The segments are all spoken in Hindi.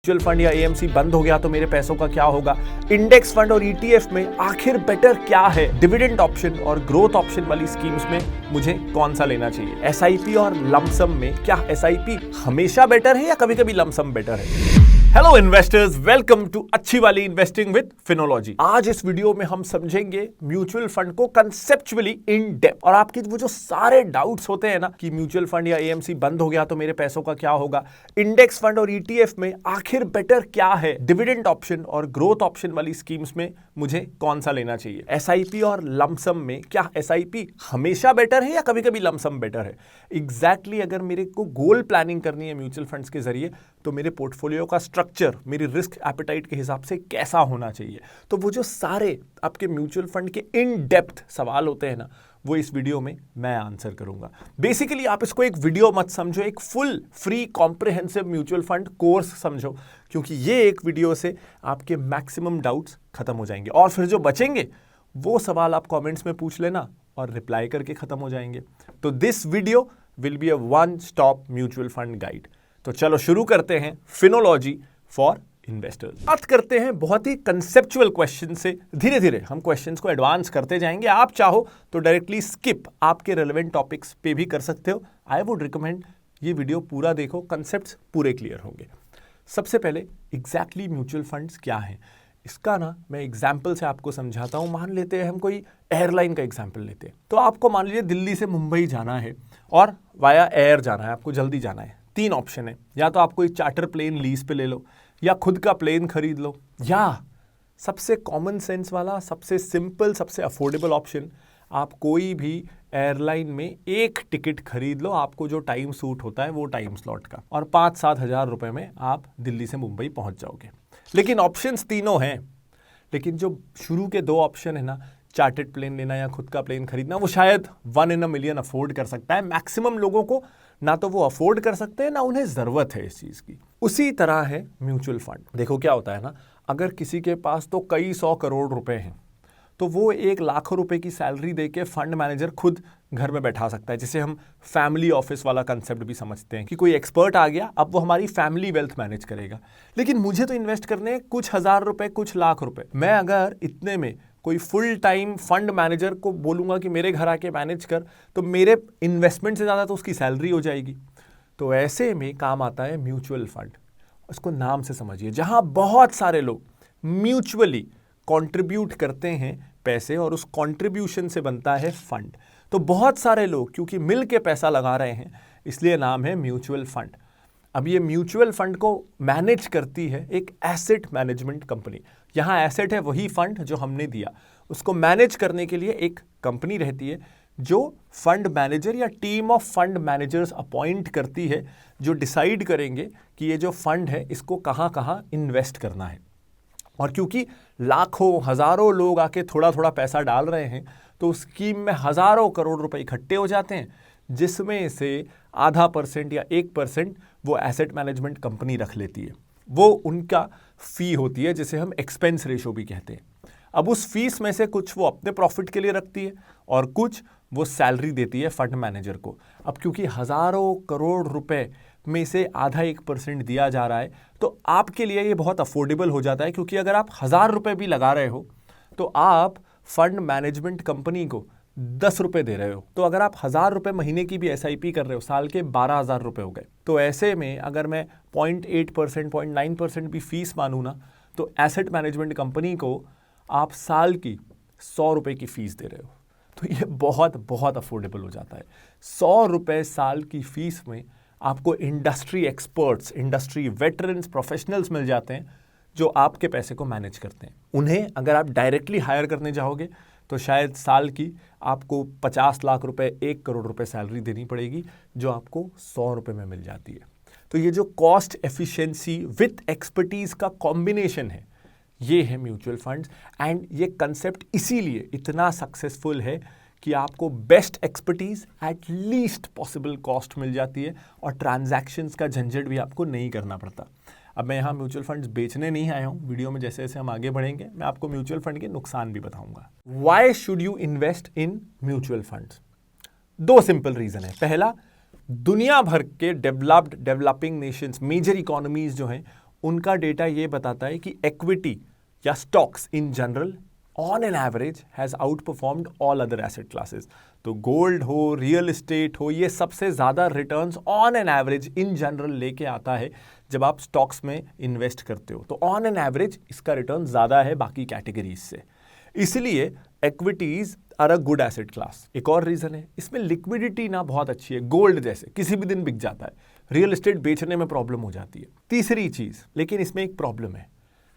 म्यूचुअल फंड या एएमसी बंद हो गया तो मेरे पैसों का क्या होगा, इंडेक्स फंड और ईटीएफ में आखिर बेटर क्या है, डिविडेंड ऑप्शन और ग्रोथ ऑप्शन वाली स्कीम्स में मुझे कौन सा लेना चाहिए, एसआईपी और लमसम में क्या एसआईपी हमेशा बेटर है या कभी कभी लमसम बेटर है। हेलो इन्वेस्टर्स, वेलकम टू अच्छी वाली इन्वेस्टिंग विद फिनोलॉजी। आज इस वीडियो में हम समझेंगे म्यूचुअल फंड को कंसेप्चुअली इन डेप्थ और आपके वो जो सारे डाउट्स होते हैं ना कि म्यूचुअल फंड या एएमसी बंद हो गया तो मेरे पैसों का क्या होगा, इंडेक्स फंड और ईटीएफ में आखिर बेटर क्या है, डिविडेंड ऑप्शन और ग्रोथ ऑप्शन वाली स्कीम्स में मुझे कौन सा लेना चाहिए, एसआईपी और लमसम में क्या एसआईपी हमेशा बेटर है या कभी कभी लमसम बेटर है। एग्जैक्टली अगर मेरे को गोल प्लानिंग करनी है म्यूचुअल फंड्स के जरिए तो मेरे पोर्टफोलियो का स्ट्रक्चर मेरी रिस्क एपेटाइट के हिसाब से कैसा होना चाहिए, तो वो जो सारे आपके म्यूचुअल फंड के इन डेप्थ सवाल होते हैं ना, वो इस वीडियो में मैं आंसर करूंगा। बेसिकली आप इसको एक वीडियो मत समझो, एक full free comprehensive mutual fund course समझो, क्योंकि ये एक वीडियो से आपके मैक्सिमम डाउट्स खत्म हो जाएंगे और फिर जो बचेंगे वो सवाल आप कमेंट्स में पूछ लेना और रिप्लाई करके खत्म हो जाएंगे। तो this video will be a one stop mutual fund guide. तो चलो शुरू करते हैं फिनोलॉजी फॉर इन्वेस्टर्स। बात करते हैं बहुत ही कंसेप्चुअल क्वेश्चन से, धीरे धीरे हम क्वेश्चंस को एडवांस करते जाएंगे। आप चाहो तो डायरेक्टली स्किप आपके रेलेवेंट टॉपिक्स पे भी कर सकते हो। आई वुड रिकमेंड ये वीडियो पूरा देखो, कंसेप्ट्स पूरे क्लियर होंगे। सबसे पहले एग्जैक्टली म्यूचुअल फंड्स क्या हैं, इसका ना मैं एग्जाम्पल से आपको समझाता हूँ। मान लेते हैं हम कोई एयरलाइन का एग्जाम्पल लेते हैं, तो आपको मान लीजिए दिल्ली से मुंबई जाना है और वाया एयर जाना है, आपको जल्दी जाना है। तीन ऑप्शन है, या तो आप कोई चार्टर प्लेन लीज पे ले लो, या खुद का प्लेन खरीद लो, या सबसे कॉमन सेंस वाला, सबसे सिंपल, सबसे अफोर्डेबल ऑप्शन, आप कोई भी एयरलाइन में एक टिकट खरीद लो, आपको जो टाइम सूट होता है वो टाइम स्लॉट का, और 5-7 हज़ार रुपए में आप दिल्ली से मुंबई पहुंच जाओगे। लेकिन ऑप्शंस तीनों हैं, लेकिन जो शुरू के दो ऑप्शन है ना, चार्टर्ड प्लेन लेना या खुद का प्लेन खरीदना, वो शायद 1 in a million अफोर्ड कर सकता है। मैक्सिमम लोगों को ना तो वो अफोर्ड कर सकते हैं, ना उन्हें ज़रूरत है इस चीज़ की। उसी तरह है म्यूचुअल फंड। देखो क्या होता है ना, अगर किसी के पास तो कई 100 करोड़ रुपए हैं तो वो 1 लाख रुपए की सैलरी देके फंड मैनेजर खुद घर में बैठा सकता है, जिसे हम फैमिली ऑफिस वाला कंसेप्ट भी समझते हैं कि कोई एक्सपर्ट आ गया, अब वो हमारी फैमिली वेल्थ मैनेज करेगा। लेकिन मुझे तो इन्वेस्ट करने कुछ हज़ार रुपए, कुछ लाख रुपए। मैं अगर इतने में कोई फुल टाइम फंड मैनेजर को बोलूँगा कि मेरे घर आके मैनेज कर, तो मेरे इन्वेस्टमेंट से ज़्यादा तो उसकी सैलरी हो जाएगी। तो ऐसे में काम आता है म्यूचुअल फंड। उसको नाम से समझिए, जहाँ बहुत सारे लोग म्यूचुअली कंट्रीब्यूट करते हैं पैसे और उस कंट्रीब्यूशन से बनता है फंड। तो बहुत सारे लोग क्योंकि मिल के पैसा लगा रहे हैं, इसलिए नाम है म्यूचुअल फंड। अब ये म्यूचुअल फंड को मैनेज करती है एक एसेट मैनेजमेंट कंपनी। यहाँ एसेट है वही फंड जो हमने दिया, उसको मैनेज करने के लिए एक कंपनी रहती है जो फंड मैनेजर या team of fund managers appoint करती है, जो डिसाइड करेंगे कि ये जो फंड है इसको कहाँ कहाँ इन्वेस्ट करना है। और क्योंकि लाखों हज़ारों लोग आके थोड़ा थोड़ा पैसा डाल रहे हैं, तो उस स्कीम में हज़ारों करोड़ रुपए इकट्ठे हो जाते हैं, जिसमें से आधा % या 1% वो एसेट मैनेजमेंट कंपनी रख लेती है। वो उनका फ़ी होती है, जिसे हम एक्सपेंस रेशो भी कहते हैं। अब उस फीस में से कुछ वो अपने प्रॉफिट के लिए रखती है और कुछ वो सैलरी देती है फंड मैनेजर को। अब क्योंकि हज़ारों करोड़ रुपए में से आधा 1% दिया जा रहा है, तो आपके लिए ये बहुत अफोर्डेबल हो जाता है, क्योंकि अगर आप 1000 रुपये भी लगा रहे हो तो आप फंड मैनेजमेंट कंपनी को 10 रुपये दे रहे हो। तो अगर आप 1000 रुपये महीने की भी एसआईपी कर रहे हो, साल के 12,000 रुपये हो गए। तो ऐसे में अगर मैं 0.8%, 0.9% भी फीस मानूँ ना, तो एसेट मैनेजमेंट कंपनी को आप साल की 100 रुपये की फीस दे रहे हो। तो ये बहुत बहुत अफोर्डेबल हो जाता है। 100 रुपये साल की फीस में आपको industry experts, industry veterans, professionals मिल जाते हैं जो आपके पैसे को मैनेज करते हैं। उन्हें अगर आप डायरेक्टली हायर करने जाओगे तो शायद साल की आपको 50 लाख रुपए, 1 करोड़ रुपए सैलरी देनी पड़ेगी, जो आपको 100 रुपये में मिल जाती है। तो ये जो कॉस्ट एफिशिएंसी विथ एक्सपर्टीज का कॉम्बिनेशन है, ये है म्यूचुअल फंड्स। एंड ये कंसेप्ट इसीलिए इतना सक्सेसफुल है कि आपको best expertise at least possible cost मिल जाती है और ट्रांजैक्शंस का झंझट भी आपको नहीं करना पड़ता। अब मैं यहाँ म्यूचुअल फंड्स बेचने नहीं आया हूँ। वीडियो में जैसे जैसे हम आगे बढ़ेंगे मैं आपको म्यूचुअल फंड के नुकसान भी बताऊंगा। Why should you invest in mutual funds? 2 simple reason है। पहला, दुनिया भर के developed, developing nations, major economies जो हैं, उनका डेटा ये बताता है कि इक्विटी या stocks in general on an average has out performed all other asset classes. तो गोल्ड हो, रियल एस्टेट हो, ये सबसे ज़्यादा returns on an average in general लेके आता है जब आप स्टॉक्स में इन्वेस्ट करते हो। तो ऑन एन एवरेज इसका रिटर्न ज़्यादा है बाकी कैटेगरीज से, इसलिए equities are a good asset class. एक और रीज़न है, इसमें लिक्विडिटी ना बहुत अच्छी है, गोल्ड जैसे किसी भी दिन बिक जाता है, रियल एस्टेट बेचने में प्रॉब्लम हो जाती है। तीसरी चीज़, लेकिन इसमें एक प्रॉब्लम है,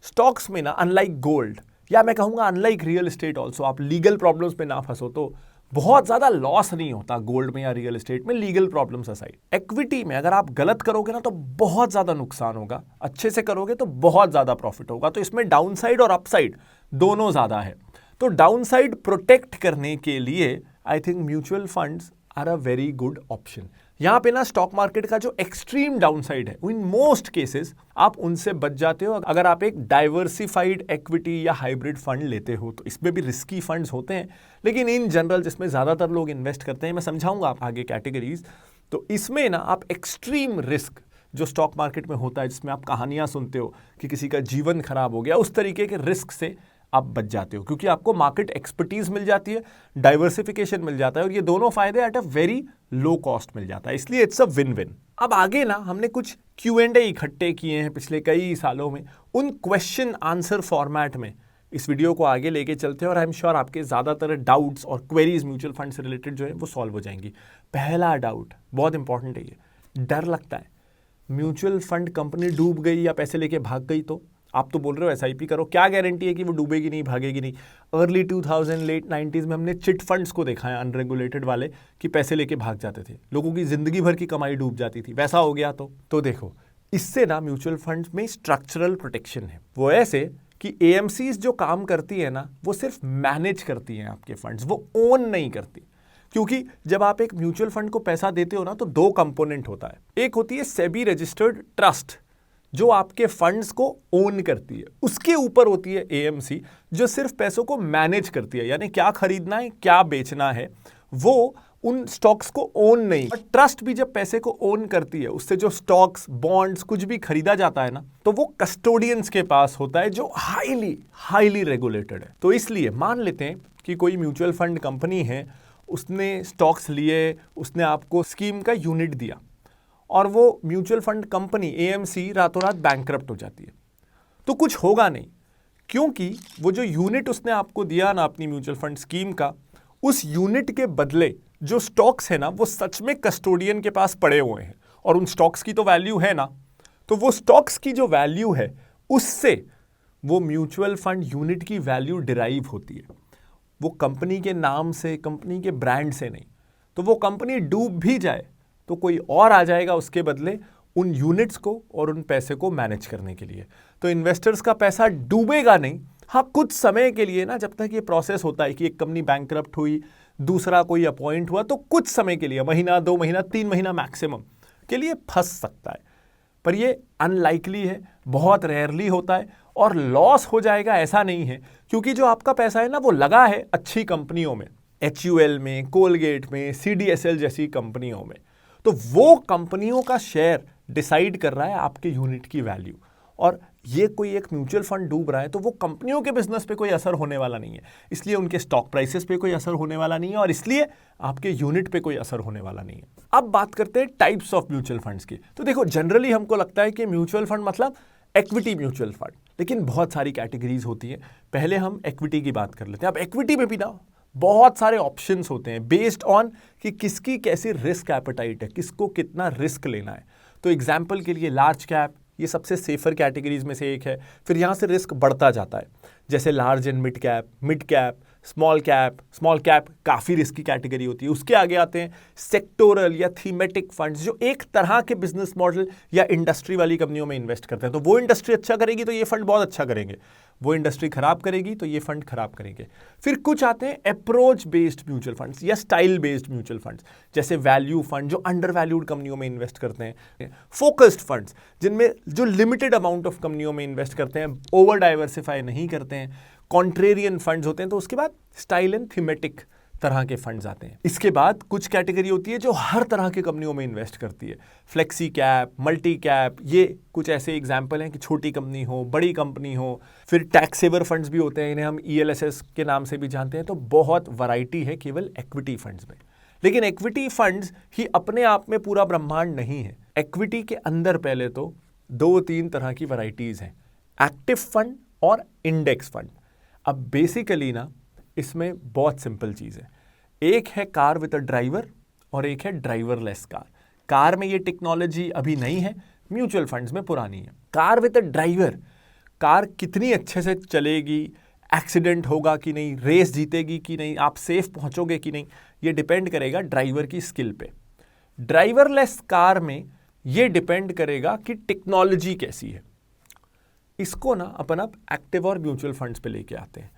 स्टॉक्स में ना अनलाइक गोल्ड या मैं कहूँगा अनलाइक रियल एस्टेट ऑल्सो, आप लीगल प्रॉब्लम्स में ना फंसो तो बहुत ज़्यादा लॉस नहीं होता गोल्ड में या रियल एस्टेट में, लीगल प्रॉब्लम्स असाइड। इक्विटी में अगर आप गलत करोगे ना तो बहुत ज़्यादा नुकसान होगा, अच्छे से करोगे तो बहुत ज़्यादा प्रॉफिट होगा। तो इसमें डाउनसाइड और अपसाइड दोनों ज़्यादा है। तो डाउनसाइड प्रोटेक्ट करने के लिए I think mutual funds are a very good option. यहाँ पे ना स्टॉक मार्केट का जो एक्सट्रीम डाउनसाइड है, इन मोस्ट केसेस आप उनसे बच जाते हो अगर आप एक डाइवर्सिफाइड इक्विटी या हाइब्रिड फंड लेते हो। तो इसमें भी रिस्की फंड्स होते हैं, लेकिन इन जनरल जिसमें ज़्यादातर लोग इन्वेस्ट करते हैं, मैं समझाऊंगा आप आगे कैटेगरीज। तो इसमें ना आप एक्सट्रीम रिस्क जो स्टॉक मार्केट में होता है, जिसमें आप कहानियाँ सुनते हो कि किसी का जीवन खराब हो गया, उस तरीके के रिस्क से आप बच जाते हो, क्योंकि आपको मार्केट एक्सपर्टीज मिल जाती है, डाइवर्सिफिकेशन मिल जाता है, और ये दोनों फायदे at a very low cost मिल जाता है, इसलिए इट्स अ विन विन। अब आगे ना हमने कुछ Q&A इकट्ठे किए हैं पिछले कई सालों में, उन क्वेश्चन आंसर फॉर्मेट में इस वीडियो को आगे लेके चलते हैं और आई एम श्योर आपके ज़्यादातर डाउट्स और क्वेरीज म्यूचुअल फंड से रिलेटेड जो है वो सॉल्व हो जाएंगी। पहला डाउट बहुत इंपॉर्टेंट है, ये डर लगता है म्यूचुअल फंड कंपनी डूब गई या पैसे लेके भाग गई तो आप तो बोल रहे हो SIP करो, क्या गारंटी है कि वो डूबेगी नहीं, भागेगी नहीं। अर्ली 2000 लेट 90s में हमने चिट फंड्स को देखा है, अनरेगुलेटेड वाले, कि पैसे लेके भाग जाते थे, लोगों की जिंदगी भर की कमाई डूब जाती थी। वैसा हो गया तो देखो, इससे ना म्यूचुअल फंड्स में स्ट्रक्चरल प्रोटेक्शन है। वो ऐसे कि AMCs जो काम करती है ना, वो सिर्फ मैनेज करती हैं आपके फंड्स, वो ओन नहीं करती। क्योंकि जब आप एक म्यूचुअल फंड को पैसा देते हो ना, तो दो कंपोनेंट होता है, एक होती है सेबी रजिस्टर्ड ट्रस्ट जो आपके फंड्स को ओन करती है, उसके ऊपर होती है AMC जो सिर्फ पैसों को मैनेज करती है, यानी क्या खरीदना है क्या बेचना है, वो उन स्टॉक्स को ओन नहीं। और ट्रस्ट भी जब पैसे को ओन करती है, उससे जो स्टॉक्स बॉन्ड्स कुछ भी खरीदा जाता है ना, तो वो कस्टोडियंस के पास होता है जो हाईली रेगुलेटेड है। तो इसलिए मान लेते हैं कि कोई म्यूचुअल फंड कंपनी है, उसने स्टॉक्स लिए, उसने आपको स्कीम का यूनिट दिया, और वो म्यूचुअल फंड कंपनी AMC रातों रात बैंकरप्ट हो जाती है, तो कुछ होगा नहीं, क्योंकि वो जो यूनिट उसने आपको दिया ना अपनी म्यूचुअल फंड स्कीम का, उस यूनिट के बदले जो स्टॉक्स है ना, वो सच में कस्टोडियन के पास पड़े हुए हैं, और उन स्टॉक्स की तो वैल्यू है ना, तो वो स्टॉक्स की जो वैल्यू है उससे वो म्यूचुअल फंड यूनिट की वैल्यू डिराइव होती है, वो कंपनी के नाम से, कंपनी के ब्रांड से नहीं। तो वो कंपनी डूब भी जाए तो कोई और आ जाएगा उसके बदले उन यूनिट्स को और उन पैसे को मैनेज करने के लिए। तो इन्वेस्टर्स का पैसा डूबेगा नहीं, हाँ कुछ समय के लिए ना, जब तक ये प्रोसेस होता है कि एक कंपनी बैंकरप्ट हुई, दूसरा कोई अपॉइंट हुआ, तो कुछ समय के लिए, महीना 2 महीना 3 महीना मैक्सिमम के लिए फंस सकता है, पर ये अनलाइकली है, बहुत रेयरली होता है, और लॉस हो जाएगा ऐसा नहीं है, क्योंकि जो आपका पैसा है ना, वो लगा है अच्छी कंपनियों में, HUL में, कोलगेट में, CDSL जैसी कंपनियों में। तो वो कंपनियों का शेयर डिसाइड कर रहा है आपके यूनिट की वैल्यू, और ये कोई एक म्यूचुअल फंड डूब रहा है तो वो कंपनियों के बिजनेस पे कोई असर होने वाला नहीं है, इसलिए उनके स्टॉक प्राइसेस पे कोई असर होने वाला नहीं है, और इसलिए आपके यूनिट पे कोई असर होने वाला नहीं है। अब बात करते हैं टाइप्स ऑफ म्यूचुअल फंड्स की। तो देखो, जनरली हमको लगता है कि म्यूचुअल फंड मतलब इक्विटी म्यूचुअल फंड, लेकिन बहुत सारी कैटेगरीज होती हैं। पहले हम इक्विटी की बात कर लेते हैं। अब इक्विटी में भी ना बहुत सारे ऑप्शंस होते हैं बेस्ड ऑन कि किसकी कैसी रिस्क एपेटाइट है, किसको कितना रिस्क लेना है। तो एग्जाम्पल के लिए लार्ज कैप, ये सबसे सेफर कैटेगरीज में से एक है, फिर यहाँ से रिस्क बढ़ता जाता है, जैसे large and mid cap, small cap काफ़ी रिस्की कैटेगरी होती है। उसके आगे आते हैं सेक्टोरल या थीमेटिक फंड्स, जो एक तरह के बिजनेस मॉडल या इंडस्ट्री वाली कंपनियों में इन्वेस्ट करते हैं। तो वो इंडस्ट्री अच्छा करेगी तो ये फंड बहुत अच्छा करेंगे, वो इंडस्ट्री खराब करेगी तो ये फंड खराब करेंगे। फिर कुछ आते हैं अप्रोच बेस्ड म्यूचुअल फंड्स या स्टाइल बेस्ड म्यूचुअल फंड्स, जैसे वैल्यू फंड जो अंडर वैल्यूड कंपनियों में इन्वेस्ट करते हैं, फोकस्ड फंड्स जिनमें जो लिमिटेड अमाउंट ऑफ कंपनियों में इन्वेस्ट करते हैं, ओवर डाइवर्सिफाई नहीं करते हैं, कॉन्ट्रेरियन फंड्स होते हैं। तो उसके बाद स्टाइल एंड थीमेटिक तरह के फंड्स आते हैं। इसके बाद कुछ कैटेगरी होती है जो हर तरह की कंपनियों में इन्वेस्ट करती है, फ्लेक्सी कैप, मल्टी कैप, ये कुछ ऐसे एग्जाम्पल हैं कि छोटी कंपनी हो, बड़ी कंपनी हो। फिर टैक्स सेवर फंड्स भी होते हैं, इन्हें हम ELSS के नाम से भी जानते हैं। तो बहुत वैरायटी है केवल इक्विटी फंड्स में। लेकिन इक्विटी फंड्स ही अपने आप में पूरा ब्रह्मांड नहीं है। इक्विटी के अंदर पहले तो 2-3 तरह की वैरायटीज हैं, एक्टिव फंड और इंडेक्स फंड। अब बेसिकली ना इसमें बहुत सिंपल चीज़ है, एक है कार विद अ ड्राइवर और एक है ड्राइवरलेस कार। कार में ये टेक्नोलॉजी अभी नहीं है, म्यूचुअल फंड्स में पुरानी है। Car with a driver, car कितनी अच्छे से चलेगी, एक्सीडेंट होगा कि नहीं, रेस जीतेगी कि नहीं, आप सेफ पहुंचोगे कि नहीं, ये डिपेंड करेगा ड्राइवर की स्किल पे। ड्राइवरलेस कार में ये डिपेंड करेगा कि टेक्नोलॉजी कैसी है। इसको ना अपन अब एक्टिव और म्यूचुअल फंड्स पे लेके आते हैं।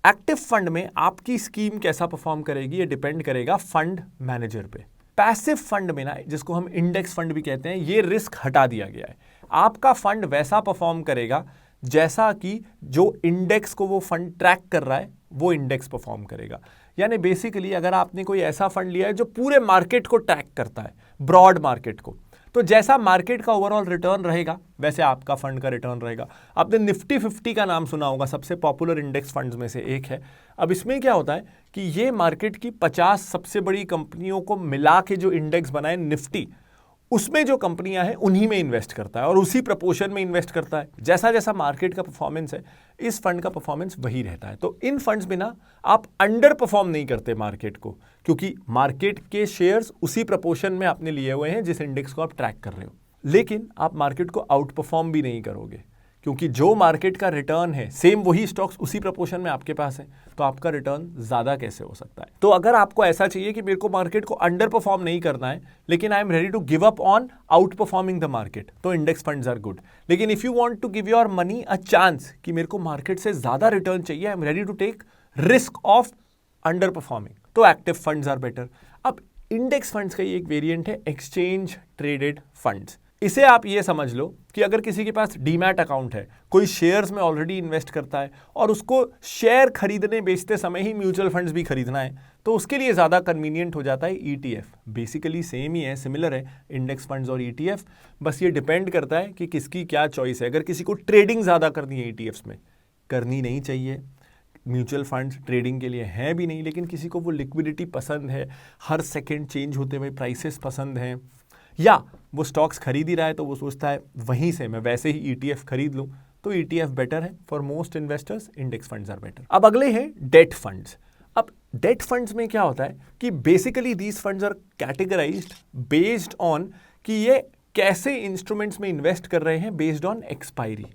एक्टिव फंड में आपकी स्कीम कैसा परफॉर्म करेगी ये डिपेंड करेगा फंड मैनेजर पे। पैसिव फंड में ना, जिसको हम इंडेक्स फंड भी कहते हैं, ये रिस्क हटा दिया गया है। आपका फंड वैसा परफॉर्म करेगा जैसा कि जो इंडेक्स को वो फंड ट्रैक कर रहा है वो इंडेक्स परफॉर्म करेगा। यानी बेसिकली अगर आपने कोई ऐसा फंड लिया है जो पूरे मार्केट को ट्रैक करता है, ब्रॉड मार्केट को, तो जैसा मार्केट का ओवरऑल रिटर्न रहेगा वैसे आपका फंड का रिटर्न रहेगा। आपने निफ्टी 50 का नाम सुना होगा, सबसे पॉपुलर इंडेक्स फंड्स में से एक है। अब इसमें क्या होता है कि ये मार्केट की 50 सबसे बड़ी कंपनियों को मिला के जो इंडेक्स बनाए निफ्टी, उसमें जो कंपनियां हैं उन्हीं में इन्वेस्ट करता है और उसी प्रपोर्शन में इन्वेस्ट करता है। जैसा जैसा मार्केट का परफॉर्मेंस है, इस फंड का परफॉर्मेंस वही रहता है। तो इन फंड्स में ना आप अंडर परफॉर्म नहीं करते मार्केट को, क्योंकि मार्केट के शेयर्स उसी प्रपोर्शन में आपने लिए हुए हैं जिस इंडेक्स को आप ट्रैक कर रहे हो। लेकिन आप मार्केट को आउट परफॉर्म भी नहीं करोगे, क्योंकि जो मार्केट का रिटर्न है सेम वही स्टॉक्स उसी प्रपोर्शन में आपके पास है, तो आपका रिटर्न ज़्यादा कैसे हो सकता है। तो अगर आपको ऐसा चाहिए कि मेरे को मार्केट को अंडर परफॉर्म नहीं करना है लेकिन I am ready to give up on outperforming the market, तो इंडेक्स फंड्स आर गुड। लेकिन if you want to give your money a chance कि मेरे को मार्केट से ज़्यादा रिटर्न चाहिए, I am ready to take risk of underperforming, तो एक्टिव फंड्स आर बेटर। अब इंडेक्स फंड्स का एक वेरिएंट है एक्सचेंज ट्रेडेड फंड्स। इसे आप ये समझ लो कि अगर किसी के पास डीमैट अकाउंट है, कोई शेयर्स में ऑलरेडी इन्वेस्ट करता है और उसको शेयर खरीदने बेचते समय ही म्यूचुअल फंड्स भी खरीदना है, तो उसके लिए ज़्यादा कन्वीनियंट हो जाता है ETF। बेसिकली सेम ही है, सिमिलर है इंडेक्स फंड्स और ETF, बस ये डिपेंड करता है कि किसकी क्या चॉइस है। अगर किसी को ट्रेडिंग ज़्यादा करनी है ETFs में, करनी नहीं चाहिए। म्यूचुअल फंड्स ट्रेडिंग के लिए हैं भी नहीं, लेकिन किसी को वो लिक्विडिटी पसंद है, हर सेकेंड चेंज होते हुए प्राइसेस पसंद हैं, या वो स्टॉक्स खरीद ही रहा है तो वो सोचता है वहीं से मैं वैसे ही ETF खरीद लूं, तो ETF बेटर है for most investors, index funds are better. अब अगले हैं डेट फंड्स। अब डेट फंड्स में क्या होता है कि basically these funds are categorised based on कि ये कैसे इंस्ट्रूमेंट्स में इन्वेस्ट कर रहे हैं बेस्ड ऑन एक्सपायरी।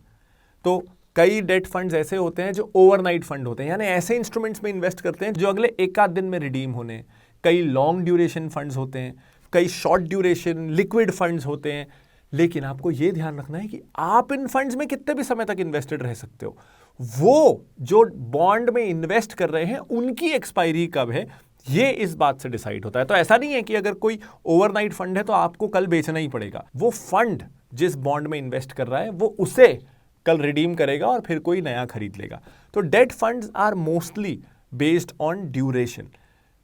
तो कई डेट फंड्स ऐसे होते हैं जो ओवरनाइट फंड होते हैं, यानी ऐसे इंस्ट्रूमेंट्स में इन्वेस्ट करते हैं जो अगले एक आध दिन में रिडीम होने हैं। कई लॉन्ग ड्यूरेशन फंड्स होते हैं, कई शॉर्ट ड्यूरेशन लिक्विड फंड्स होते हैं। लेकिन आपको यह ध्यान रखना है कि आप इन फंड्स में कितने भी समय तक इन्वेस्टेड रह सकते हो। वो जो बॉन्ड में इन्वेस्ट कर रहे हैं उनकी एक्सपायरी कब है, ये इस बात से डिसाइड होता है। तो ऐसा नहीं है कि अगर कोई ओवरनाइट फंड है तो आपको कल बेचना ही पड़ेगा। वो फंड जिस बॉन्ड में इन्वेस्ट कर रहा है वो उसे कल रिडीम करेगा और फिर कोई नया खरीद लेगा। तो debt funds are mostly based on duration.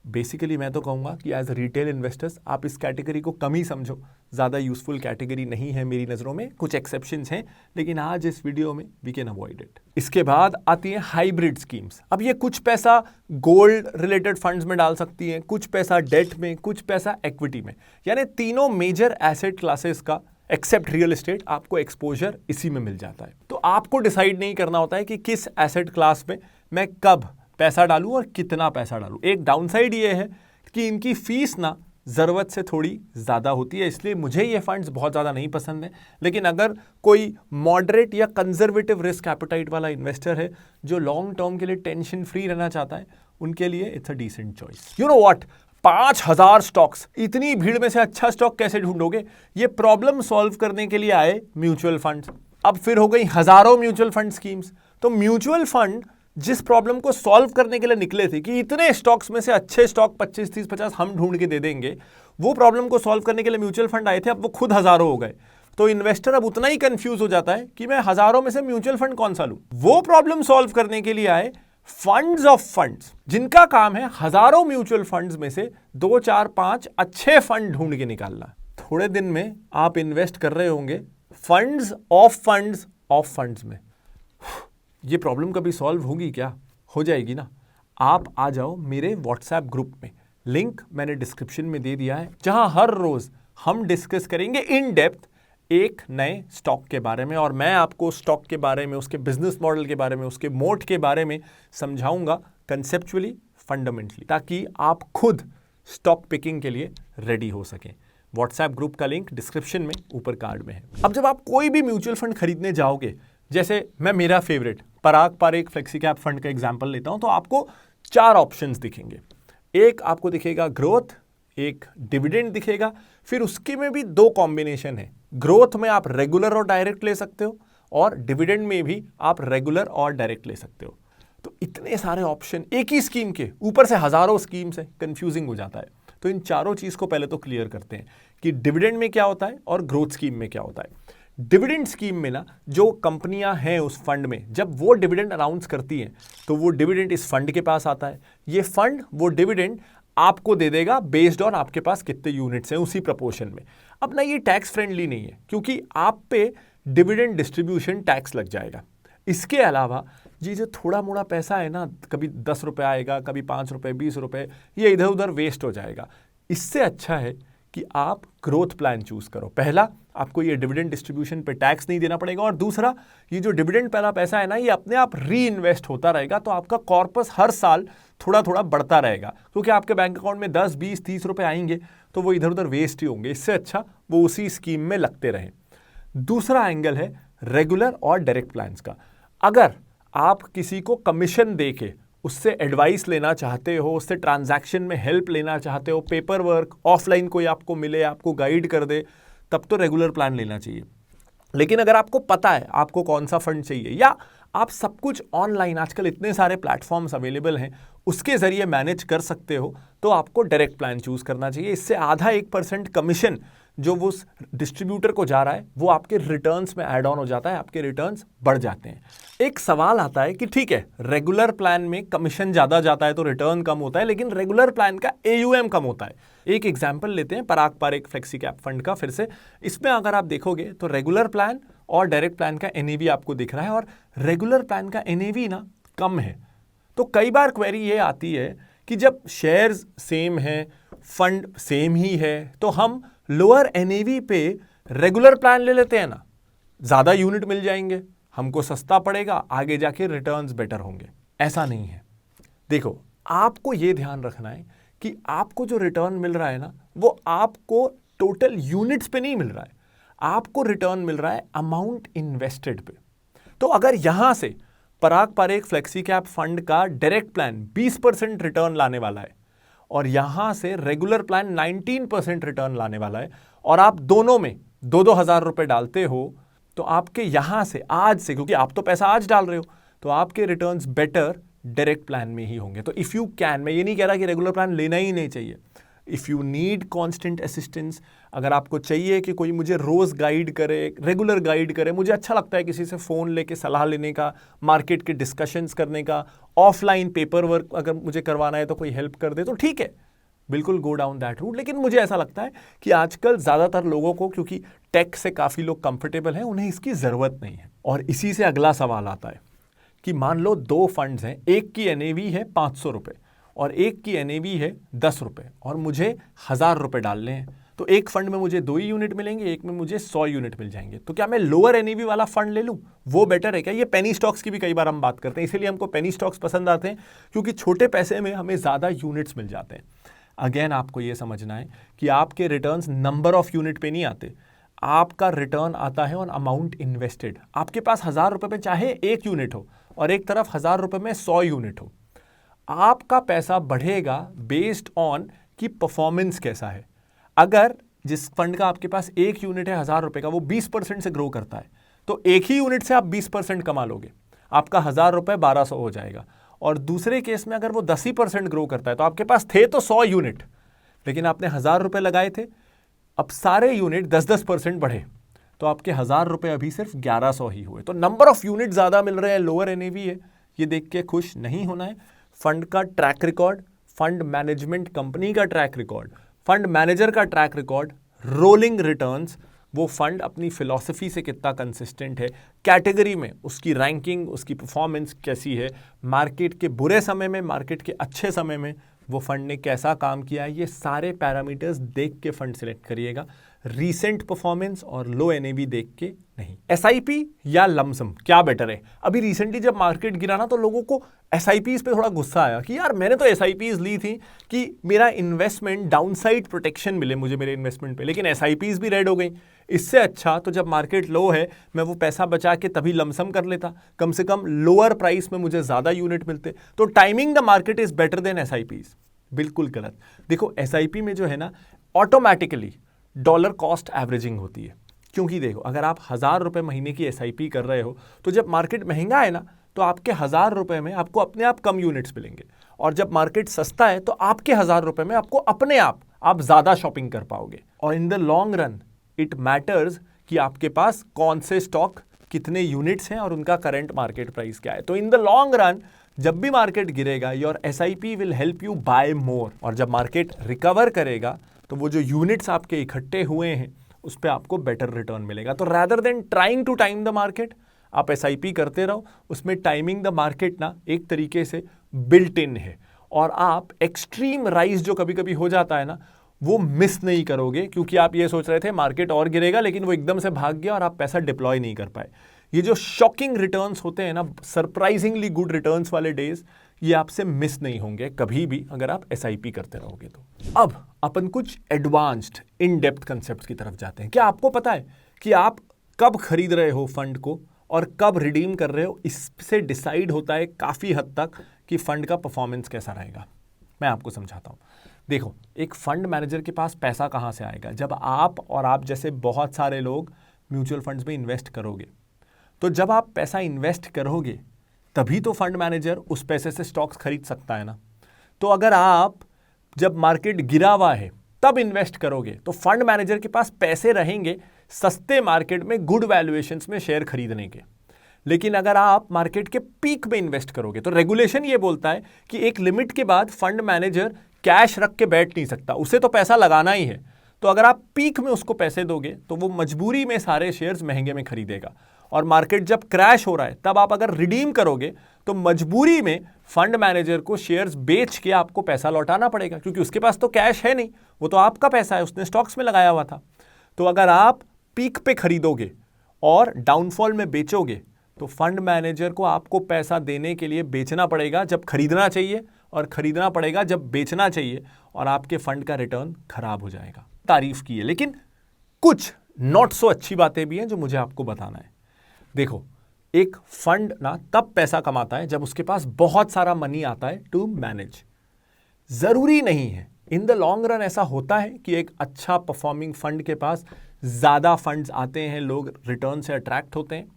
Basically मैं तो कहूँगा कि एज रिटेल इन्वेस्टर्स आप इस कैटेगरी को कम ही समझो, ज़्यादा यूजफुल कैटेगरी नहीं है मेरी नज़रों में। कुछ एक्सेप्शंस हैं लेकिन आज इस वीडियो में वी कैन अवॉइड इट। इसके बाद आती हैं हाइब्रिड स्कीम्स। अब ये कुछ पैसा गोल्ड रिलेटेड फंड्स में डाल सकती हैं, कुछ पैसा डेट में, कुछ पैसा इक्विटी में, यानी तीनों मेजर एसेट क्लासेस का एक्सेप्ट रियल एस्टेट आपको एक्सपोजर इसी में मिल जाता है। तो आपको डिसाइड नहीं करना होता है कि किस एसेट क्लास में मैं कब पैसा डालूं और कितना पैसा डालूं। एक डाउनसाइड ये है कि इनकी फीस ना ज़रूरत से थोड़ी ज़्यादा होती है, इसलिए मुझे ये फंड्स बहुत ज़्यादा नहीं पसंद है। लेकिन अगर कोई मॉडरेट या कंजर्वेटिव रिस्क एपेटाइट वाला इन्वेस्टर है जो लॉन्ग टर्म के लिए टेंशन फ्री रहना चाहता है, उनके लिए it's a decent choice. You know what, 5000 stocks, इतनी भीड़ में से अच्छा स्टॉक कैसे ढूंढोगे? ये प्रॉब्लम सॉल्व करने के लिए आए म्यूचुअल फंड्स। अब फिर हो गई हजारों म्यूचुअल फंड स्कीम्स। तो म्यूचुअल फंड जिस प्रॉब्लम को सॉल्व करने के लिए निकले थे कि इतने स्टॉक्स में से अच्छे स्टॉक 25, 30, 50 हम ढूंढ के दे देंगे, वो प्रॉब्लम को सॉल्व करने के लिए म्यूचुअल फंड आए थे, अब वो खुद हजारों हो गए। तो इन्वेस्टर अब उतना ही कंफ्यूज हो जाता है कि मैं हजारों में से म्यूचुअल फंड कौन सा लूं। वो प्रॉब्लम सॉल्व करने के लिए आए फंड्स ऑफ फंड्स, जिनका काम है हजारों म्यूचुअल फंड्स में से 2, 4, 5 अच्छे फंड ढूंढ के निकालना। थोड़े दिन में आप इन्वेस्ट कर रहे होंगे फंड्स ऑफ फंड्स में। ये प्रॉब्लम कभी सॉल्व होगी क्या? हो जाएगी ना। आप आ जाओ मेरे व्हाट्सएप ग्रुप में, लिंक मैंने डिस्क्रिप्शन में दे दिया है, जहां हर रोज हम डिस्कस करेंगे इन डेप्थ एक नए स्टॉक के बारे में, और मैं आपको स्टॉक के बारे में, उसके बिजनेस मॉडल के बारे में, उसके मोट के बारे में समझाऊंगा कंसेप्चुअली, फंडामेंटली, ताकि आप खुद स्टॉक पिकिंग के लिए रेडी हो सकें। व्हाट्सएप ग्रुप का लिंक डिस्क्रिप्शन में ऊपर कार्ड में है। अब जब आप कोई भी म्यूचुअल फंड खरीदने जाओगे, जैसे मैं मेरा फेवरेट पराग पारेख फ्लेक्सी कैप फंड का एग्जांपल लेता हूं, तो आपको 4 ऑप्शंस दिखेंगे। एक आपको दिखेगा ग्रोथ, एक डिविडेंड दिखेगा, फिर उसके में भी 2 कॉम्बिनेशन है। ग्रोथ में आप रेगुलर और डायरेक्ट ले सकते हो, और डिविडेंड में भी आप रेगुलर और डायरेक्ट ले सकते हो। तो इतने सारे ऑप्शन एक ही स्कीम के, ऊपर से हजारों स्कीम्स है, कंफ्यूजिंग हो जाता है। तो इन चारों चीज को पहले तो क्लियर करते हैं कि डिविडेंड में क्या होता है और ग्रोथ स्कीम में क्या होता है। डिविडेंड स्कीम में ना, जो कंपनियां हैं उस फंड में, जब वो डिविडेंड अनाउंस करती हैं तो वो डिविडेंड इस फंड के पास आता है। ये फंड वो डिविडेंड आपको दे देगा बेस्ड ऑन आपके पास कितने यूनिट्स हैं, उसी प्रपोर्शन में। अब ना ये टैक्स फ्रेंडली नहीं है, क्योंकि आप पे डिविडेंड डिस्ट्रीब्यूशन टैक्स लग जाएगा। इसके अलावा जी जो थोड़ा मोड़ा पैसा है ना, कभी 10 रुपये आएगा, कभी 5 रुपये, 20 रुपये, ये इधर उधर वेस्ट हो जाएगा। इससे अच्छा है कि आप ग्रोथ प्लान चूज करो। पहला, आपको ये डिविडेंड डिस्ट्रीब्यूशन पे टैक्स नहीं देना पड़ेगा, और दूसरा, ये जो डिविडेंड पहला पैसा है ना, ये अपने आप री इन्वेस्ट होता रहेगा, तो आपका कॉर्पस हर साल थोड़ा थोड़ा बढ़ता रहेगा, क्योंकि आपके बैंक अकाउंट में 10, 20, 30 रुपए आएंगे तो वो इधर उधर वेस्ट ही होंगे। इससे अच्छा वो उसी स्कीम में लगते रहें। दूसरा एंगल है रेगुलर और डायरेक्ट प्लान्स का। अगर आप किसी को कमीशन देके उससे एडवाइस लेना चाहते हो, उससे ट्रांजैक्शन में हेल्प लेना चाहते हो, पेपर वर्क ऑफलाइन कोई आपको मिले, आपको गाइड कर दे, तब तो रेगुलर प्लान लेना चाहिए। लेकिन अगर आपको पता है आपको कौन सा फंड चाहिए, या आप सब कुछ ऑनलाइन, आजकल इतने सारे प्लेटफॉर्म्स अवेलेबल हैं, उसके जरिए मैनेज कर सकते हो, तो आपको डायरेक्ट प्लान चूज करना चाहिए। इससे आधा 1% कमीशन जो वो डिस्ट्रीब्यूटर को जा रहा है, वो आपके रिटर्न्स में ऐड ऑन हो जाता है, आपके रिटर्न्स बढ़ जाते हैं। एक सवाल आता है कि ठीक है, रेगुलर प्लान में कमीशन ज्यादा जाता है तो रिटर्न कम होता है, लेकिन रेगुलर प्लान का AUM कम होता है। एक एग्जाम्पल लेते हैं पराग पारेख फ्लेक्सी कैप फंड का फिर से। इसमें अगर आप देखोगे तो रेगुलर प्लान और डायरेक्ट प्लान का NAV आपको दिख रहा है, और रेगुलर प्लान का NAV ना कम है। तो कई बार क्वेरी ये आती है कि जब शेयर्स सेम है, फंड सेम ही है, तो हम लोअर NAV पे रेगुलर प्लान ले लेते हैं ना, ज्यादा यूनिट मिल जाएंगे, हमको सस्ता पड़ेगा, आगे जाके रिटर्न्स बेटर होंगे। ऐसा नहीं है। देखो, आपको ये ध्यान रखना है कि आपको जो रिटर्न मिल रहा है ना, वो आपको टोटल यूनिट्स पे नहीं मिल रहा है, आपको रिटर्न मिल रहा है अमाउंट इन्वेस्टेड पे। तो अगर यहां से पराग पारेख फ्लेक्सी कैप फंड का डायरेक्ट प्लान 20% रिटर्न लाने वाला है, और यहां से रेगुलर प्लान 19% रिटर्न लाने वाला है, और आप दोनों में 2-2 हज़ार रुपए डालते हो, तो आपके यहां से आज से, क्योंकि आप तो पैसा आज डाल रहे हो, तो आपके रिटर्न्स बेटर डायरेक्ट प्लान में ही होंगे। तो इफ यू कैन, मैं ये नहीं कह रहा कि रेगुलर प्लान लेना ही नहीं चाहिए। If you need constant assistance, अगर आपको चाहिए कि कोई मुझे रोज गाइड करे, रेगुलर गाइड करे, मुझे अच्छा लगता है किसी से फोन लेके सलाह लेने का, मार्केट के डिस्कशंस करने का, ऑफलाइन पेपर वर्क अगर मुझे करवाना है तो कोई हेल्प कर दे, तो ठीक है, बिल्कुल गो डाउन दैट रूट। लेकिन मुझे ऐसा लगता है कि आजकल ज्यादातर लोगों को, क्योंकि टेक से काफी लोग कंफर्टेबल हैं, उन्हें इसकी जरूरत नहीं है। और इसी से अगला सवाल आता है कि मान लो 2 फंड्स हैं, एक की NAV है 500 रुपए और एक की NAV है 10 रुपए, और मुझे 1000 रुपए डालने हैं। तो एक फंड में मुझे 2 ही यूनिट मिलेंगे, एक में मुझे 100 यूनिट मिल जाएंगे। तो क्या मैं लोअर NAV वाला फंड ले लूं? वो बेटर है क्या? ये पेनी स्टॉक्स की भी कई बार हम बात करते हैं, इसीलिए हमको पेनी स्टॉक्स पसंद आते हैं, क्योंकि छोटे पैसे में हमें ज्यादा यूनिट्स मिल जाते हैं। अगेन आपको ये समझना है कि आपके रिटर्न्स नंबर ऑफ यूनिट पे नहीं आते, आपका रिटर्न आता है ऑन अमाउंट इन्वेस्टेड। आपके पास 1000 रुपए में चाहे 1 यूनिट हो, और एक तरफ 1000 रुपए में 100 यूनिट हो, आपका पैसा बढ़ेगा बेस्ड ऑन कि परफॉर्मेंस कैसा है। अगर जिस फंड का आपके पास 1 यूनिट है 1000 रुपए का, वो 20% से ग्रो करता है, तो एक ही यूनिट से आप 20% कमा लोगे, आपका 1000 रुपए 1200 हो जाएगा। और दूसरे केस में अगर वो 10% ग्रो करता है, तो आपके पास थे तो 100 यूनिट, लेकिन आपने 1000 रुपए लगाए थे, अब सारे यूनिट 10-10% बढ़े, तो आपके 1000 रुपए अभी सिर्फ 1100 ही हुए। तो नंबर ऑफ यूनिट ज्यादा मिल रहे हैं, लोअर NAV है, ये देख के खुश नहीं होना है। फंड का track record, fund management company का ट्रैक रिकॉर्ड, फंड मैनेजर का ट्रैक रिकॉर्ड, रोलिंग रिटर्न्स, वो फंड अपनी फिलॉसफी से कितना कंसिस्टेंट है, कैटेगरी में उसकी रैंकिंग, उसकी परफॉर्मेंस कैसी है, मार्केट के बुरे समय में, मार्केट के अच्छे समय में वो फंड ने कैसा काम किया है, ये सारे पैरामीटर्स देख के फंड सिलेक्ट करिएगा। रीसेंट परफॉर्मेंस और लो एनएवी देख के नहीं। एसआईपी या लमसम क्या बेटर है? अभी रिसेंटली जब मार्केट गिरा ना तो लोगों को एसआईपीज पे थोड़ा गुस्सा आया कि यार मैंने तो एसआईपीज ली थी कि मेरा इन्वेस्टमेंट डाउनसाइड प्रोटेक्शन मिले मुझे मेरे इन्वेस्टमेंट पे, लेकिन एसआईपीज भी रेड हो गई। इससे अच्छा तो जब मार्केट लो है मैं वो पैसा बचा के तभी लमसम कर लेता, कम से कम लोअर प्राइस में मुझे ज्यादा यूनिट मिलते। तो timing the market is better than SIPs. बिल्कुल गलत। देखो एसआईपी में जो है ना ऑटोमेटिकली डॉलर कॉस्ट एवरेजिंग होती है, क्योंकि देखो अगर आप 1000 रुपए महीने की एसआईपी कर रहे हो तो जब मार्केट महंगा है ना तो आपके 1000 रुपए में आपको अपने आप कम यूनिट्स मिलेंगे, और जब मार्केट सस्ता है तो आपके 1000 रुपए में आपको अपने आप ज्यादा शॉपिंग कर पाओगे। और in the long run it matters कि आपके पास कौन से स्टॉक, कितने यूनिट्स हैं और उनका करंट मार्केट प्राइस क्या है। तो इन द लॉन्ग रन जब भी मार्केट गिरेगा your SIP will help you buy more, और जब मार्केट रिकवर करेगा तो वो जो यूनिट्स आपके इकट्ठे हुए हैं उस पर आपको बेटर रिटर्न मिलेगा। तो rather than trying to time the market, आप एसआईपी करते रहो, उसमें टाइमिंग द मार्केट ना एक तरीके से बिल्ट इन है, और आप एक्सट्रीम राइज जो कभी कभी हो जाता है ना वो मिस नहीं करोगे, क्योंकि आप ये सोच रहे थे मार्केट और गिरेगा लेकिन वो एकदम से भाग गया और आप पैसा डिप्लॉय नहीं कर पाए। ये जो शॉकिंग रिटर्न्स होते हैं ना, सरप्राइजिंगली गुड रिटर्न्स वाले डेज, ये आपसे मिस नहीं होंगे कभी भी अगर आप एसआईपी करते रहोगे तो। अब अपन कुछ एडवांस्ड इन डेप्थ कंसेप्ट की तरफ जाते हैं। क्या आपको पता है कि आप कब खरीद रहे हो फंड को और कब रिडीम कर रहे हो, इससे डिसाइड होता है काफ़ी हद तक कि फंड का परफॉर्मेंस कैसा रहेगा। मैं आपको समझाता हूँ। देखो एक फंड मैनेजर के पास पैसा कहाँ से आएगा? जब आप और आप जैसे बहुत सारे लोग म्यूचुअल फंड्स में इन्वेस्ट करोगे, तो जब आप पैसा इन्वेस्ट करोगे तभी तो फंड मैनेजर उस पैसे से स्टॉक्स खरीद सकता है ना। तो अगर आप जब मार्केट गिरा हुआ है तब इन्वेस्ट करोगे तो फंड मैनेजर के पास पैसे रहेंगे सस्ते मार्केट में गुड वैल्यूएशंस में शेयर खरीदने के। लेकिन अगर आप मार्केट के पीक में इन्वेस्ट करोगे तो रेगुलेशन ये बोलता है कि एक लिमिट के बाद फंड मैनेजर कैश रख के बैठ नहीं सकता, उसे तो पैसा लगाना ही है। तो अगर आप पीक में उसको पैसे दोगे तो वो मजबूरी में सारे शेयर्स महंगे में खरीदेगा, और मार्केट जब क्रैश हो रहा है तब आप अगर रिडीम करोगे तो मजबूरी में फंड मैनेजर को शेयर्स बेच के आपको पैसा लौटाना पड़ेगा, क्योंकि उसके पास तो कैश है नहीं, वो तो आपका पैसा है, उसने स्टॉक्स में लगाया हुआ था। तो अगर आप पीक पे खरीदोगे और डाउनफॉल में बेचोगे तो फंड मैनेजर को आपको पैसा देने के लिए बेचना पड़ेगा जब खरीदना चाहिए, और खरीदना पड़ेगा जब बेचना चाहिए, और आपके फंड का रिटर्न खराब हो जाएगा। तारीफ की है, लेकिन कुछ नॉट सो अच्छी बातें भी हैं जो मुझे आपको बताना है। देखो एक फंड ना तब पैसा कमाता है जब उसके पास बहुत सारा मनी आता है टू मैनेज। जरूरी नहीं है, इन द लॉन्ग रन ऐसा होता है कि एक अच्छा परफॉर्मिंग फंड के पास ज्यादा फंड्स आते हैं, लोग रिटर्न से अट्रैक्ट होते हैं।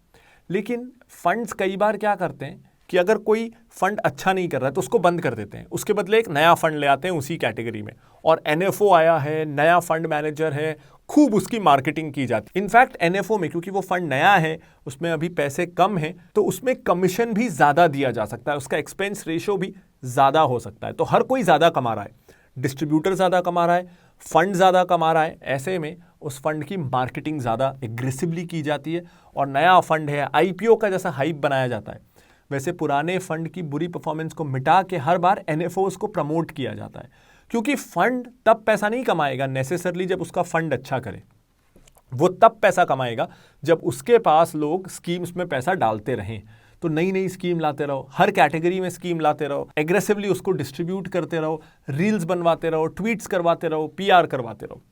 लेकिन फंड्स कई बार क्या करते हैं कि अगर कोई फंड अच्छा नहीं कर रहा है तो उसको बंद कर देते हैं, उसके बदले एक नया फंड ले आते हैं उसी कैटेगरी में, और एनएफओ आया है, नया फंड मैनेजर है, खूब उसकी मार्केटिंग की जाती है। इनफैक्ट एनएफओ में क्योंकि वो फंड नया है, उसमें अभी पैसे कम हैं, तो उसमें कमीशन भी ज्यादा दिया जा सकता है, उसका एक्सपेंस रेशियो भी ज्यादा हो सकता है। तो हर कोई ज्यादा कमा रहा है, डिस्ट्रीब्यूटर ज्यादा कमा रहा है, फंड ज्यादा कमा रहा है, ऐसे में उस फंड की मार्केटिंग ज्यादा एग्रेसिवली की जाती है, और नया फंड है, आईपीओ का जैसा हाइप बनाया जाता है वैसे पुराने फंड की बुरी परफॉर्मेंस को मिटा के हर बार एनएफओस को प्रमोट किया जाता है, क्योंकि फंड तब पैसा नहीं कमाएगा नेसेसरली जब उसका फंड अच्छा करे, वो तब पैसा कमाएगा जब उसके पास लोग स्कीम्स में पैसा डालते रहें। तो नई नई स्कीम लाते रहो, हर कैटेगरी में स्कीम लाते रहो, एग्रेसिवली उसको डिस्ट्रीब्यूट करते रहो, रील्स बनवाते रहो, ट्वीट्स करवाते रहो, पीआर करवाते रहो।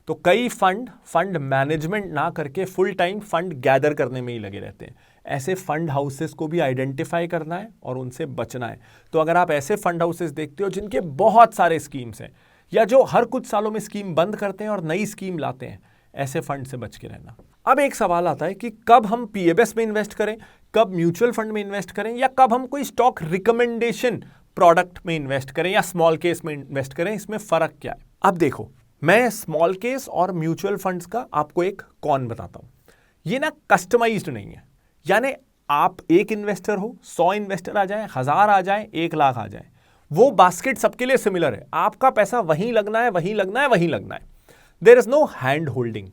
तो कई फंड मैनेजमेंट ना करके फुल टाइम फंड गैदर करने में ही लगे रहते हैं। ऐसे फंड हाउसेस को भी आइडेंटिफाई करना है और उनसे बचना है। तो अगर आप ऐसे फंड हाउसेस देखते हो जिनके बहुत सारे स्कीम्स हैं, या जो हर कुछ सालों में स्कीम बंद करते हैं और नई स्कीम लाते हैं, ऐसे फंड से बच के रहना। अब एक सवाल आता है कि कब हम पीएबीएस में इन्वेस्ट करें, कब म्यूचुअल फंड में इन्वेस्ट करें, या कब हम कोई स्टॉक रिकमेंडेशन प्रोडक्ट में इन्वेस्ट करें या स्मॉल केस में इन्वेस्ट करें, इसमें फर्क क्या है? अब देखो, मैं स्मॉल केस और म्यूचुअल फंड्स का आपको एक कॉन बताता हूं। ये ना कस्टमाइज्ड नहीं है, यानी आप एक इन्वेस्टर हो, 100 इन्वेस्टर आ जाए, 1000 आ जाए, 1 लाख आ जाए, वो बास्केट सबके लिए सिमिलर है। आपका पैसा वहीं लगना है, वहीं लगना है, वहीं लगना है। There is no hand holding.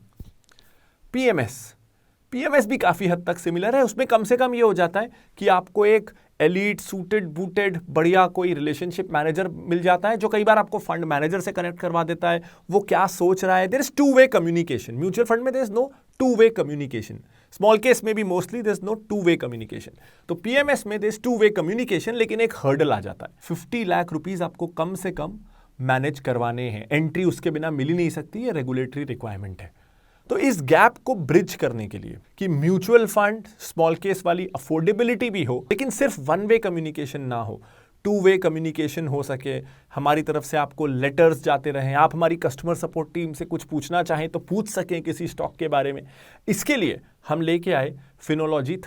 PMS भी काफी हद तक सिमिलर है। उसमें कम से कम ये हो जाता है कि आपको एक एलीट सूटेड बूटेड बढ़िया कोई रिलेशनशिप मैनेजर मिल जाता है, जो कई बार आपको फंड मैनेजर से कनेक्ट करवा देता है, वो क्या सोच रहा है। There is two way communication. Mutual fund में there is no two way communication. Small case में भी mostly there is no two way communication. तो पीएमएस में there is two way communication, लेकिन एक हर्डल आ जाता है। 50 लाख रुपीज आपको कम से कम मैनेज करवाने हैं। एंट्री उसके बिना मिल ही नहीं सकती, ये रेगुलेटरी रिक्वायरमेंट है। तो इस गैप को ब्रिज करने के लिए कि म्यूचुअल फंड स्मॉल केस वाली अफोर्डेबिलिटी भी हो, लेकिन सिर्फ वन वे कम्युनिकेशन ना हो, टू वे कम्युनिकेशन हो सके, हमारी तरफ से आपको लेटर्स जाते रहें, आप हमारी कस्टमर सपोर्ट टीम से कुछ पूछना चाहें तो पूछ सकें किसी स्टॉक के बारे में। इसके लिए हम लेके आए Finology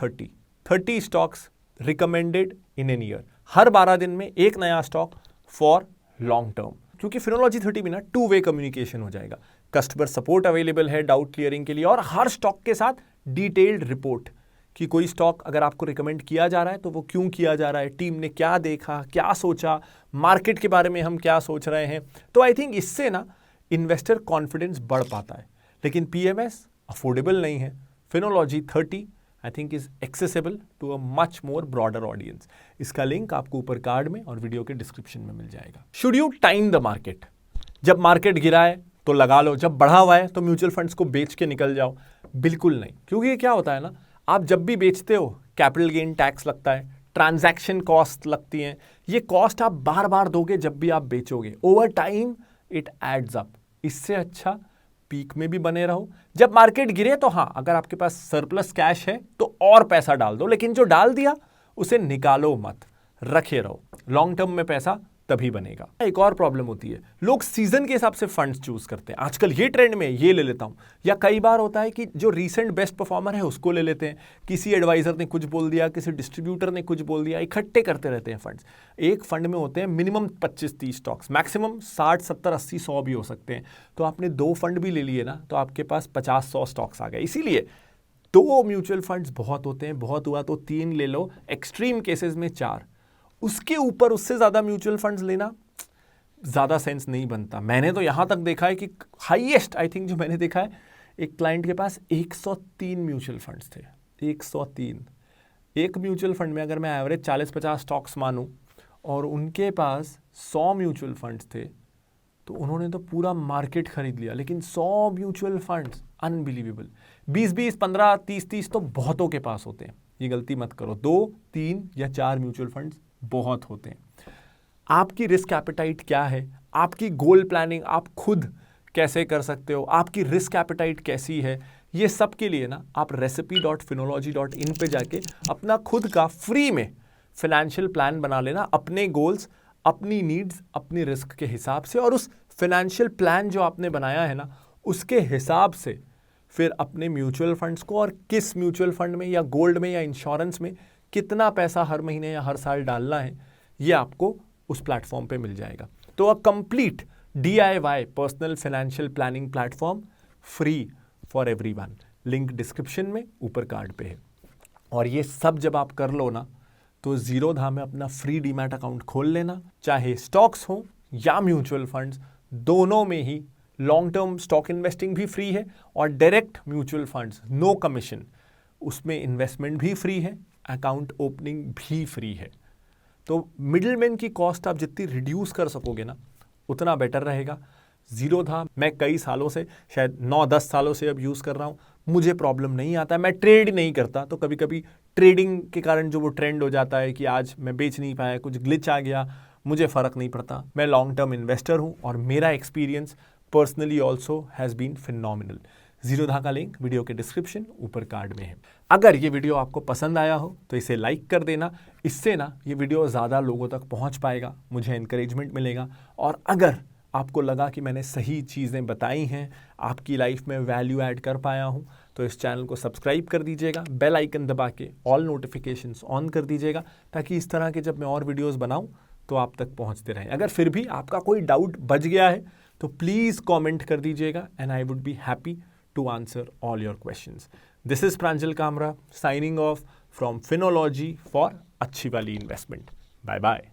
30 stocks recommended in an year. हर 12 दिन में एक नया स्टॉक फॉर लॉन्ग टर्म, क्योंकि फिनोलॉजी 30 में ना टू वे कम्युनिकेशन हो जाएगा। कस्टमर सपोर्ट अवेलेबल है डाउट क्लियरिंग के लिए, और हर स्टॉक के साथ डिटेल्ड रिपोर्ट कि कोई स्टॉक अगर आपको रिकमेंड किया जा रहा है तो वो क्यों किया जा रहा है, टीम ने क्या देखा, क्या सोचा, मार्केट के बारे में हम क्या सोच रहे हैं। तो आई थिंक इससे ना इन्वेस्टर कॉन्फिडेंस बढ़ पाता है। लेकिन पीएमएस अफोर्डेबल नहीं है। Finology 30 I think is accessible to a much more broader audience. इसका लिंक आपको ऊपर कार्ड में और वीडियो के डिस्क्रिप्शन में मिल जाएगा। Should you time the market? जब मार्केट गिरा है तो लगा लो, जब बढ़ा हुआ है तो म्यूचुअल फंड्स को बेच के निकल जाओ? बिल्कुल नहीं, क्योंकि ये क्या होता है ना, आप जब भी बेचते हो कैपिटल गेन टैक्स लगता है, ट्रांजैक्शन कॉस्ट लगती हैं। ये कॉस्ट आप बार बार दोगे जब भी आप बेचोगे। Over time it adds up. इससे अच्छा पीक में भी बने रहो। जब मार्केट गिरे तो हाँ, अगर आपके पास सरप्लस कैश है तो और पैसा डाल दो, लेकिन जो डाल दिया उसे निकालो मत, रखे रहो। लॉन्ग टर्म में पैसा तभी बनेगा। एक और प्रॉब्लम होती है, लोग सीजन के हिसाब से फंड्स चूज करते हैं। आजकल ये ट्रेंड में ये ले लेता हूं, या कई बार होता है कि जो रीसेंट बेस्ट परफॉर्मर है उसको ले लेते हैं। किसी एडवाइजर ने कुछ बोल दिया, किसी डिस्ट्रीब्यूटर ने कुछ बोल दिया, इकट्ठे करते रहते हैं फंड्स। एक फंड में होते हैं मिनिमम 25-30 स्टॉक्स, मैक्सिमम 60, 70, 80, 100 भी हो सकते हैं। तो आपने 2 फंड भी ले लिए ना, तो आपके पास 50-100 स्टॉक्स आ गए। इसीलिए 2 म्यूचुअल फंड्स बहुत होते हैं। बहुत हुआ तो 3 ले लो, एक्सट्रीम केसेस में 4। उसके ऊपर उससे ज्यादा म्यूचुअल फंड्स लेना ज्यादा सेंस नहीं बनता। मैंने तो यहां तक देखा है कि हाईएस्ट आई थिंक जो मैंने देखा है, एक क्लाइंट के पास 103 म्यूचुअल फंड्स थे। 103। एक म्यूचुअल फंड में अगर मैं एवरेज 40-50 स्टॉक्स मानूं और उनके पास 100 म्यूचुअल फंड्स थे, तो उन्होंने तो पूरा मार्केट खरीद लिया। लेकिन 100 म्यूचुअल फंड्स, अनबिलीवेबल। 20-20, 15, 30-30 तो बहुतों के पास होते हैं। ये गलती मत करो। 2, 3 या 4 म्यूचुअल फंड्स बहुत होते हैं। आपकी रिस्क एपेटाइट क्या है, आपकी गोल प्लानिंग आप खुद कैसे कर सकते हो, आपकी रिस्क एपेटाइट कैसी है, ये सब के लिए ना आप recipe.finology.in पे जाके अपना खुद का फ्री में फाइनेंशियल प्लान बना लेना। अपने गोल्स, अपनी नीड्स, अपनी रिस्क के हिसाब से, और उस फाइनेंशियल प्लान जो आपने बनाया है ना, उसके हिसाब से फिर अपने म्यूचुअल फंड्स को, और किस म्यूचुअल फंड में या गोल्ड में या इंश्योरेंस में कितना पैसा हर महीने या हर साल डालना है, ये आपको उस प्लेटफॉर्म पे मिल जाएगा। तो a complete DIY personal financial planning platform, free for everyone. Link description में ऊपर कार्ड पे है। और ये सब जब आप कर लो ना, तो जीरोधा में अपना फ्री डीमैट अकाउंट खोल लेना। चाहे स्टॉक्स हो या म्यूचुअल फंड्स, दोनों में ही लॉन्ग टर्म स्टॉक इन्वेस्टिंग भी फ्री है, और direct mutual funds no commission, उसमें इन्वेस्टमेंट भी फ्री है, अकाउंट ओपनिंग भी फ्री है। तो मिडिलमैन की कॉस्ट आप जितनी रिड्यूस कर सकोगे ना, उतना बेटर रहेगा। जीरोधा मैं कई सालों से, शायद 9-10 सालों से अब यूज़ कर रहा हूँ। मुझे प्रॉब्लम नहीं आता। मैं ट्रेड नहीं करता, तो कभी कभी ट्रेडिंग के कारण जो वो ट्रेंड हो जाता है कि आज मैं बेच नहीं पाया, कुछ ग्लिच आ गया, मुझे फ़र्क नहीं पड़ता। मैं लॉन्ग टर्म इन्वेस्टर हूँ और मेरा experience personally also has been phenomenal. Zerodha का लिंक वीडियो के डिस्क्रिप्शन ऊपर कार्ड में है। अगर ये वीडियो आपको पसंद आया हो तो इसे लाइक कर देना। इससे ना ये वीडियो ज़्यादा लोगों तक पहुंच पाएगा, मुझे एनकरेजमेंट मिलेगा। और अगर आपको लगा कि मैंने सही चीज़ें बताई हैं, आपकी लाइफ में वैल्यू ऐड कर पाया हूँ, तो इस चैनल को सब्सक्राइब कर दीजिएगा, बेल आइकन दबा के ऑल नोटिफिकेशंस ऑन कर दीजिएगा, ताकि इस तरह के जब मैं और वीडियोज़ बनाऊँ तो आप तक पहुँचते रहें। अगर फिर भी आपका कोई डाउट बच गया है तो प्लीज़ कॉमेंट कर दीजिएगा, and I would be happy to answer all your questions. This is Pranjal Kamra signing off from Finology for अच्छी वाली इन्वेस्टमेंट। Bye bye.